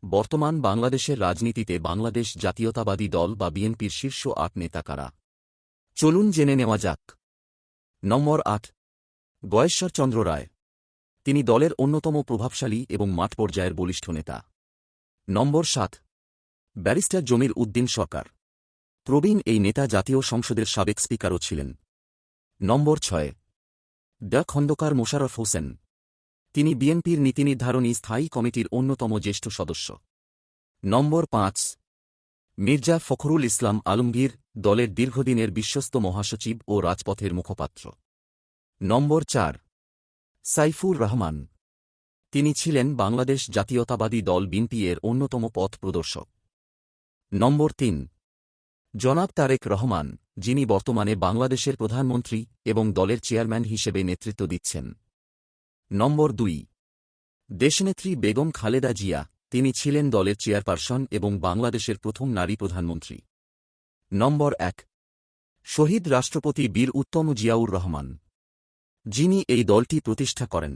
বর্তমান বাংলাদেশের রাজনীতিতে বাংলাদেশ জাতীয়তাবাদী দল বা বিএনপির শীর্ষ ৮ নেতা কারা? চলুন জেনে নেওয়া যাক। নম্বর ৮, গয়েশ্বর চন্দ্র রায়। তিনি দলের অন্যতম প্রভাবশালী এবং মাঠ পর্যায়ের বলিষ্ঠ নেতা। নম্বর ৭, ব্যারিস্টার জমির উদ্দিন সরকার। প্রবীণ এই নেতা জাতীয় সংসদের সাবেক স্পিকারও ছিলেন। নম্বর ৬, ডা খন্দকার মোশাররফ হোসেন। তিনি বিএনপির নীতিনির্ধারণী স্থায়ী কমিটির অন্যতম জ্যেষ্ঠ সদস্য। নম্বর ৫, মির্জা ফখরুল ইসলাম আলমগীর, দলের দীর্ঘদিনের বিশ্বস্ত মহাসচিব ও রাজপথের মুখপাত্র। নম্বর ৪, সাইফুর রহমান। তিনি ছিলেন বাংলাদেশ জাতীয়তাবাদী দল বিএনপি এর অন্যতম পথ প্রদর্শক। নম্বর ৩, জনাব তারেক রহমান, যিনি বর্তমানে বাংলাদেশের প্রধানমন্ত্রী এবং দলের চেয়ারম্যান হিসেবে নেতৃত্ব দিচ্ছেন। নম্বর ২, দেশনেত্রী বেগম খালেদা জিয়া। তিনি ছিলেন দলের চেয়ারপারসন এবং বাংলাদেশের প্রথম নারী প্রধানমন্ত্রী। নম্বর ১, শহীদ রাষ্ট্রপতি বীর উত্তম জিয়াউর রহমান, যিনি এই দলটি প্রতিষ্ঠা করেন।